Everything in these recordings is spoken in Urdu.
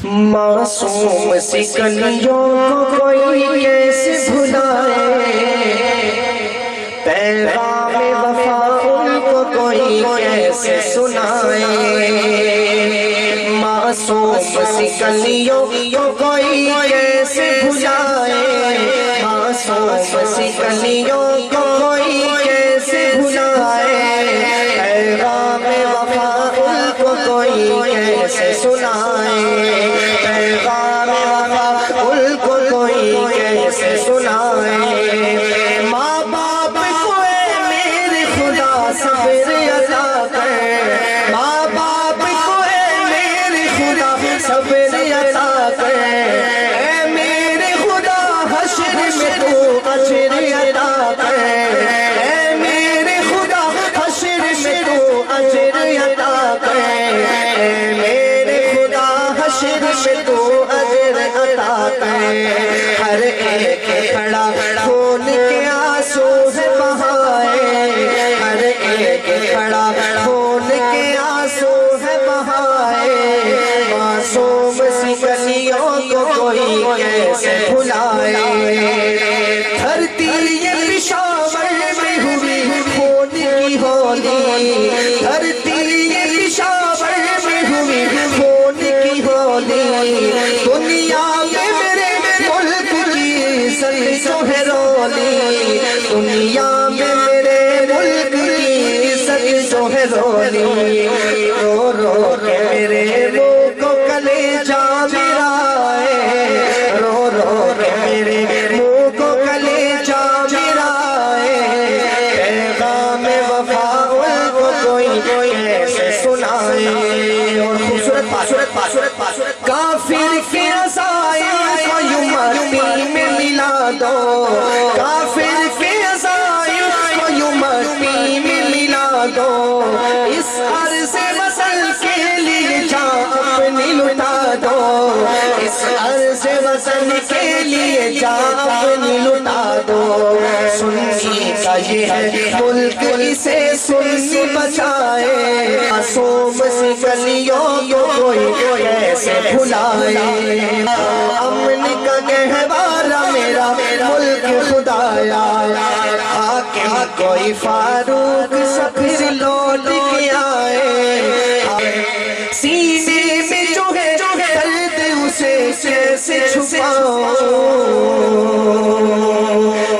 معصوم سی کلیوں کو کوئی کیسے بھلائے، پیغام وفا ان کو کوئی کیسے سنائے۔ معصوم سی کلیوں کو کوئی کیسے بھلائے، معصوم سی کلیوں کو کوئی کیسے بھلائے، پیغام وفا ان کو کوئی کیسے سنائے، پیغام وفا ان کو کوئی کیسے سنائے۔ ماں باپ کو اے میرے خدا صبر عطا کر، ماں باپ کو اے میرے خدا صبر عطا کر، اے میرے خدا حشر میں تو اجر عطا کر، اے میرے خدا حشر میں تو اجر عطا کر، اے میرے خدا حشر میں تو اجر عطا کر۔ ہر ایک کھڑا خون کے آنسو ہے بہائے، ہر ایک کھڑا خون کے آنسو ہے بہائے، معصوم سی کلیوں کو کوئی کیسے بھلائے۔ دھرتی یہ پشاور میں ہوئی خون کی ہولی، دھرتی یہ پشاور میں ہوئی خون کی ہولی، دنیا میں میرے ملک کی عزت جو ہے رولی، دنیا میں میرے ملک کی عزت جو ہے رولی، رو رو کے میرے منہ کو کلیجہ میرا ہے، رو رو کے میرے منہ کو کلیجہ میرا ہے، پیغام وفا ان کو کوئی کیسے سنائے۔ اور خوبصورت بات، کافر کے عزائم کو یوں مٹی میں ملا دو، کافر کے عزائم کو یوں مٹی میں ملا دو، اس عرض وصل کے لیے جان اپنی لٹا دو، اس عرض وصل کے لیے جان اپنی لٹا دو۔ سنی کا یہ ہے ملک، اسے سنی بچائے، معصوم سی کلیوں کو کوئی کیسے بھلائے۔ امن کا گہوارہ میرا ملک خدایا، آکے کوئی فاروق سفر لوٹ کے آئے، سینے میں جو ہے درد اسے کیسے چھپاؤں،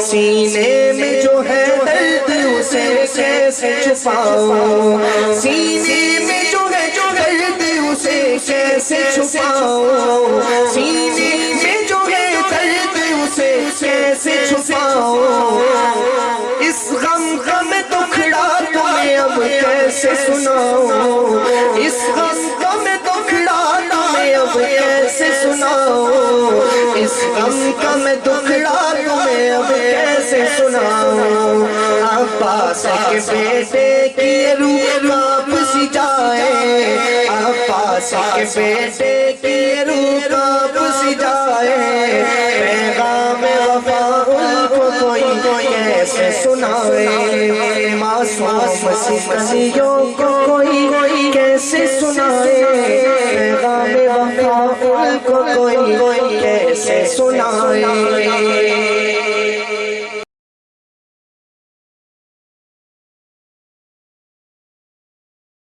سینے میں جو ہے درد اسے کیسے چھپاؤں، سینے میں جو ہے درد اسے کیسے چھپاؤں، سینے میں جو ہے درد اسے کیسے چھپاؤں، اس غم کا میں دکھڑا تمہیں اب کیسے سناؤں، اس غم کا میں دکھڑا تمہیں اب کیسے سناؤں، اس غم کا میں دکھڑا تمہیں اب کیسے سناؤں۔ عباس کے بیٹے کی روح واپسی جائے، عباس کے بیٹے کی روح واپسی جائے، پیغام وفا ان کو کوئی کیسے سنائے، معصوم سی کلیوں کو کوئی کیسے سنائے، پیغام وفا ان کو کوئی کیسے سنائے۔